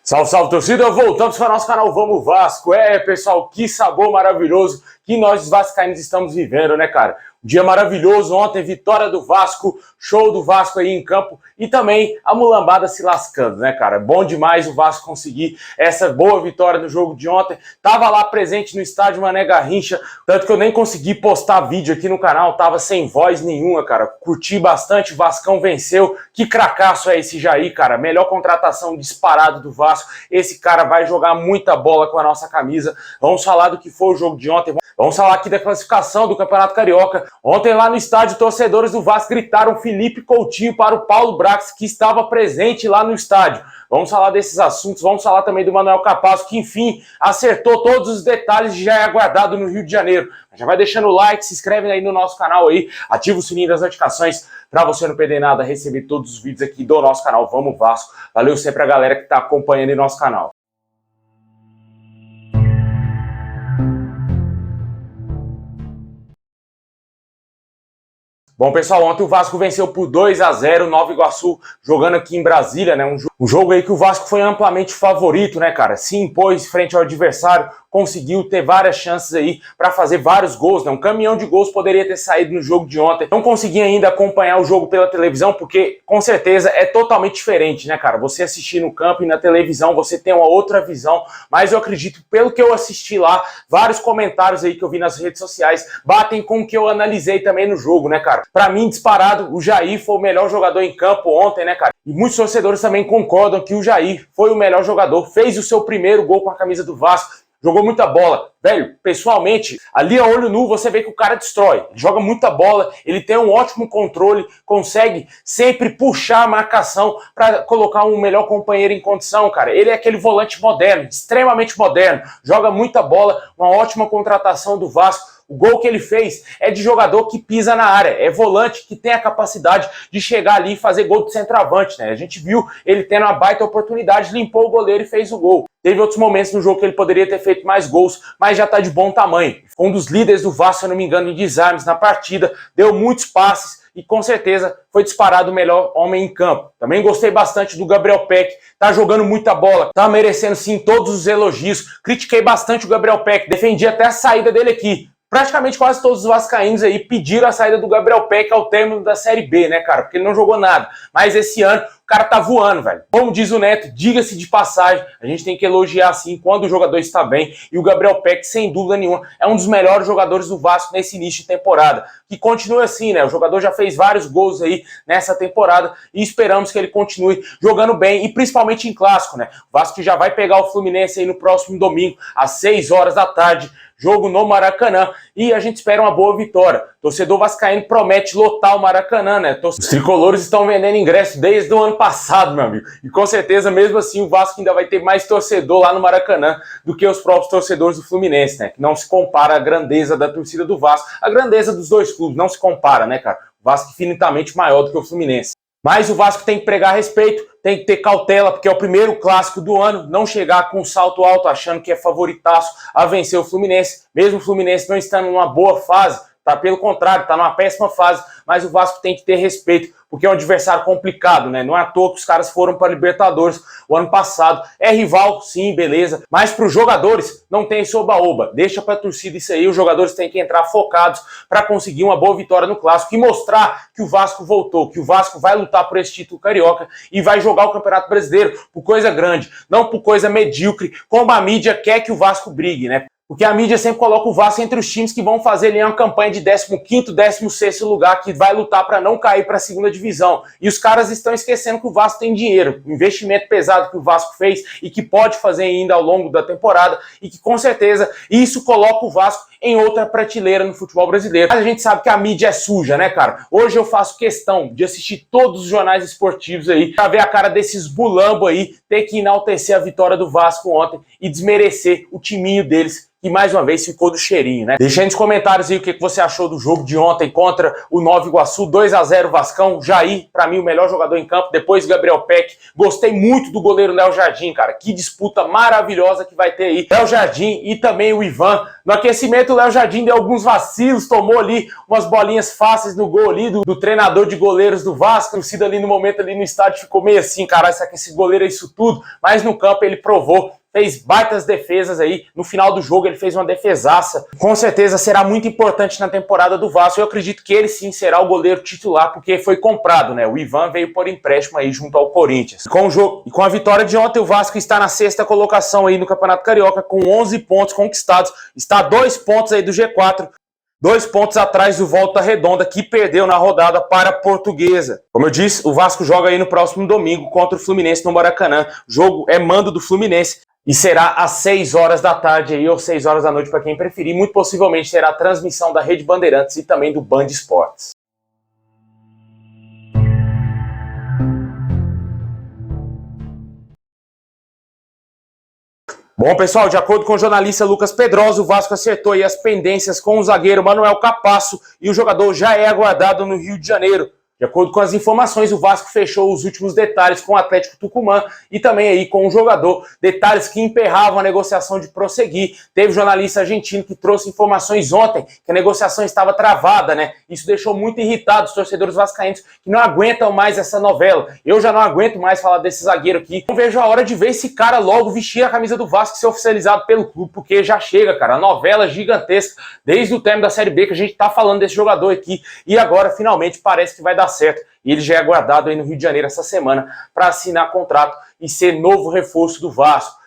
Salve, salve, torcida! Voltamos para o nosso canal Vamos Vasco. Pessoal, que sabor maravilhoso que nós vascaínos estamos vivendo, né, cara? Um dia maravilhoso ontem, vitória do Vasco, show do Vasco aí em campo e também a mulambada se lascando, né, cara? Bom demais o Vasco conseguir essa boa vitória no jogo de ontem. Tava lá presente no estádio Mané Garrincha, tanto que eu nem consegui postar vídeo aqui no canal, tava sem voz nenhuma, cara. Curti bastante, o Vascão venceu. Que cracaço é esse Jair, cara? Melhor contratação disparado do Vasco. Esse cara vai jogar muita bola com a nossa camisa. Vamos falar do que foi o jogo de ontem. Vamos falar aqui da classificação do Campeonato Carioca. Ontem lá no estádio, torcedores do Vasco gritaram Felipe Coutinho para o Paulo Brax, que estava presente lá no estádio. Vamos falar desses assuntos, vamos falar também do Manuel Capasso, que enfim acertou todos os detalhes e já é aguardado no Rio de Janeiro. Já vai deixando o like, se inscreve aí no nosso canal aí, ativa o sininho das notificações para você não perder nada, receber todos os vídeos aqui do nosso canal Vamos Vasco. Valeu sempre a galera que está acompanhando em nosso canal. Bom, pessoal, ontem o Vasco venceu por 2-0 Nova Iguaçu, jogando aqui em Brasília, né? Um jogo aí que o Vasco foi amplamente favorito, né, cara? Se impôs frente ao adversário, conseguiu ter várias chances aí para fazer vários gols, né? Um caminhão de gols poderia ter saído no jogo de ontem. Não consegui ainda acompanhar o jogo pela televisão, porque com certeza é totalmente diferente, né, cara? Você assistir no campo e na televisão, você tem uma outra visão, mas eu acredito, pelo que eu assisti lá, vários comentários aí que eu vi nas redes sociais batem com o que eu analisei também no jogo, né, cara? Pra mim, disparado, o Jair foi o melhor jogador em campo ontem, né, cara? E muitos torcedores também concordam que o Jair foi o melhor jogador, fez o seu primeiro gol com a camisa do Vasco, jogou muita bola. Velho, pessoalmente, ali a olho nu você vê que o cara destrói. Ele joga muita bola, ele tem um ótimo controle, consegue sempre puxar a marcação para colocar um melhor companheiro em condição, cara. Ele é aquele volante moderno, extremamente moderno, joga muita bola, uma ótima contratação do Vasco. O gol que ele fez é de jogador que pisa na área, é volante que tem a capacidade de chegar ali e fazer gol de centroavante, né? A gente viu ele tendo uma baita oportunidade, limpou o goleiro e fez o gol. Teve outros momentos no jogo que ele poderia ter feito mais gols, mas já tá de bom tamanho. Foi um dos líderes do Vasco, se eu não me engano, em desarmes na partida, deu muitos passes e com certeza foi disparado o melhor homem em campo. Também gostei bastante do Gabriel Peck, tá jogando muita bola, tá merecendo sim todos os elogios. Critiquei bastante o Gabriel Peck, defendi até a saída dele aqui. Praticamente quase todos os vascaínos aí pediram a saída do Gabriel Peck ao término da Série B, né, cara? Porque ele não jogou nada. Mas esse ano o cara tá voando, velho. Como diz o Neto, diga-se de passagem, a gente tem que elogiar assim quando o jogador está bem. E o Gabriel Peck, sem dúvida nenhuma, é um dos melhores jogadores do Vasco nesse início de temporada. Que continue assim, né? O jogador já fez vários gols aí nessa temporada e esperamos que ele continue jogando bem e principalmente em clássico, né? O Vasco já vai pegar o Fluminense aí no próximo domingo, às 6 horas da tarde. Jogo no Maracanã e a gente espera uma boa vitória. Torcedor vascaíno promete lotar o Maracanã, né? Os tricolores estão vendendo ingresso desde o ano passado, meu amigo. E com certeza, mesmo assim, o Vasco ainda vai ter mais torcedor lá no Maracanã do que os próprios torcedores do Fluminense, né? Que não se compara a grandeza da torcida do Vasco. A grandeza dos dois clubes não se compara, né, cara? O Vasco é infinitamente maior do que o Fluminense. Mas o Vasco tem que pregar respeito, tem que ter cautela, porque é o primeiro clássico do ano, não chegar com um salto alto achando que é favoritaço a vencer o Fluminense, mesmo o Fluminense não estando numa boa fase, tá? Pelo contrário, tá numa péssima fase, mas o Vasco tem que ter respeito, porque é um adversário complicado, né? Não é à toa que os caras foram para Libertadores o ano passado. É rival, sim, beleza, mas para os jogadores não tem esse oba-oba. Deixa para a torcida isso aí, os jogadores têm que entrar focados para conseguir uma boa vitória no Clássico e mostrar que o Vasco voltou, que o Vasco vai lutar por esse título carioca e vai jogar o Campeonato Brasileiro por coisa grande, não por coisa medíocre, como a mídia quer que o Vasco brigue, né? Porque a mídia sempre coloca o Vasco entre os times que vão fazer ali uma campanha de 15º, 16º lugar, que vai lutar para não cair para a segunda divisão. E os caras estão esquecendo que o Vasco tem dinheiro, o investimento pesado que o Vasco fez e que pode fazer ainda ao longo da temporada e que com certeza isso coloca o Vasco em outra prateleira no futebol brasileiro. Mas a gente sabe que a mídia é suja, né, cara? Hoje eu faço questão de assistir todos os jornais esportivos aí pra ver a cara desses bulambo aí ter que enaltecer a vitória do Vasco ontem e desmerecer o timinho deles, que mais uma vez ficou do cheirinho, né? Deixa aí nos comentários aí o que você achou do jogo de ontem contra o Nova Iguaçu, 2-0 Vascão. Jair, pra mim, o melhor jogador em campo, depois Gabriel Peck. Gostei muito do goleiro Léo Jardim, cara. Que disputa maravilhosa que vai ter aí. Léo Jardim e também o Ivan. No aquecimento momento o Léo Jardim deu alguns vacilos, tomou ali umas bolinhas fáceis no gol ali do treinador de goleiros do Vasco. A torcida ali no momento ali no estádio ficou meio assim, caralho, será que esse goleiro é isso tudo? Mas no campo ele provou, fez baitas defesas aí, no final do jogo ele fez uma defesaça. Com certeza será muito importante na temporada do Vasco. Eu acredito que ele sim será o goleiro titular, porque foi comprado, né? O Ivan veio por empréstimo aí junto ao Corinthians. Com a vitória de ontem, o Vasco está na sexta colocação aí no Campeonato Carioca, com 11 pontos conquistados. Está a 2 pontos aí do G4. 2 pontos atrás do Volta Redonda, que perdeu na rodada para a Portuguesa. Como eu disse, o Vasco joga aí no próximo domingo contra o Fluminense no Maracanã. O jogo é mando do Fluminense e será às 6 horas da tarde aí, ou 6 horas da noite para quem preferir. Muito possivelmente terá a transmissão da Rede Bandeirantes e também do Band Esportes. Bom, pessoal, de acordo com o jornalista Lucas Pedrosa, o Vasco acertou aí as pendências com o zagueiro Manuel Capasso e o jogador já é aguardado no Rio de Janeiro. De acordo com as informações, o Vasco fechou os últimos detalhes com o Atlético Tucumã e também aí com o jogador, detalhes que emperravam a negociação de prosseguir. Teve jornalista argentino que trouxe informações ontem que a negociação estava travada, né? Isso deixou muito irritado os torcedores vascaínos que não aguentam mais essa novela. Eu já não aguento mais falar desse zagueiro aqui. Não vejo a hora de ver esse cara logo vestir a camisa do Vasco e ser oficializado pelo clube, porque já chega, cara. A novela gigantesca desde o término da Série B que a gente tá falando desse jogador aqui e agora finalmente parece que vai dar certo. E ele já é aguardado aí no Rio de Janeiro essa semana para assinar contrato e ser novo reforço do Vasco.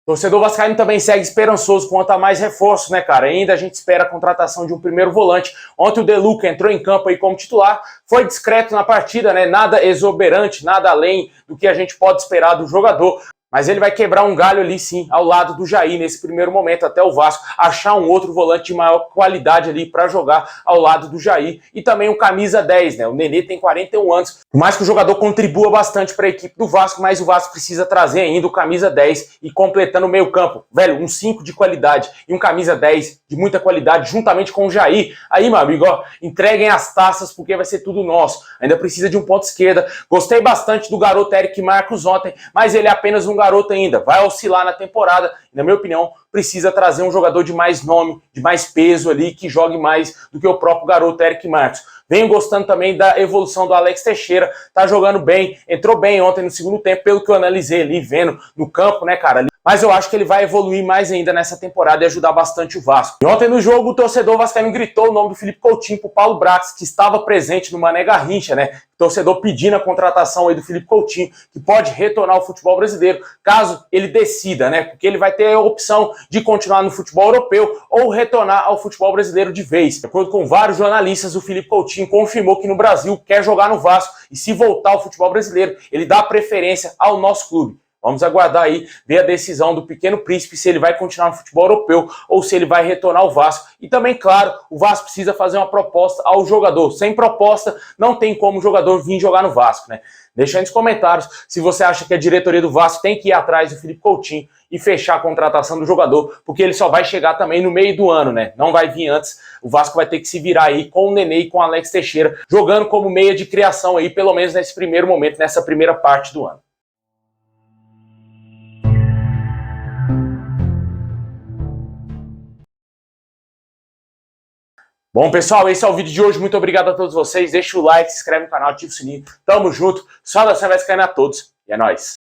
O torcedor vascaíno também segue esperançoso quanto a mais reforços, né, cara? Ainda a gente espera a contratação de um primeiro volante. Ontem o De Luca entrou em campo aí como titular, foi discreto na partida, né? Nada exuberante, nada além do que a gente pode esperar do jogador. Mas ele vai quebrar um galho ali sim, ao lado do Jair, nesse primeiro momento, até o Vasco achar um outro volante de maior qualidade ali para jogar ao lado do Jair. E também o camisa 10, né? O Nenê tem 41 anos. Por mais que o jogador contribua bastante para a equipe do Vasco, mas o Vasco precisa trazer ainda o camisa 10 e completando o meio campo. Velho, um 5 de qualidade e um camisa 10 de muita qualidade, juntamente com o Jair. Aí, meu amigo, ó, entreguem as taças porque vai ser tudo nosso. Ainda precisa de um ponto esquerda. Gostei bastante do garoto Eric Marcos ontem, mas ele é apenas um garoto ainda, vai oscilar na temporada, e, na minha opinião, precisa trazer um jogador de mais nome, de mais peso ali, que jogue mais do que o próprio garoto Eric Marcos. Venho gostando também da evolução do Alex Teixeira, tá jogando bem, entrou bem ontem no segundo tempo, pelo que eu analisei ali, vendo no campo, né, cara, mas eu acho que ele vai evoluir mais ainda nessa temporada e ajudar bastante o Vasco. E ontem no jogo, o torcedor vascaíno gritou o nome do Felipe Coutinho pro Paulo Brax, que estava presente no Mané Garrincha, né? O torcedor pedindo a contratação aí do Felipe Coutinho, que pode retornar ao futebol brasileiro, caso ele decida, né? Porque ele vai ter a opção de continuar no futebol europeu ou retornar ao futebol brasileiro de vez. De acordo com vários jornalistas, o Felipe Coutinho confirmou que no Brasil quer jogar no Vasco e se voltar ao futebol brasileiro, ele dá preferência ao nosso clube. Vamos aguardar aí, ver a decisão do Pequeno Príncipe, se ele vai continuar no futebol europeu ou se ele vai retornar ao Vasco. E também, claro, o Vasco precisa fazer uma proposta ao jogador. Sem proposta, não tem como o jogador vir jogar no Vasco, né? Deixa aí nos comentários se você acha que a diretoria do Vasco tem que ir atrás do Felipe Coutinho e fechar a contratação do jogador, porque ele só vai chegar também no meio do ano, né? Não vai vir antes. O Vasco vai ter que se virar aí com o Nenê e com o Alex Teixeira, jogando como meia de criação aí, pelo menos nesse primeiro momento, nessa primeira parte do ano. Bom, pessoal, esse é o vídeo de hoje. Muito obrigado a todos vocês. Deixa o like, se inscreve no canal, ativa o sininho. Tamo junto. Saudação vascaína a todos. E é nóis.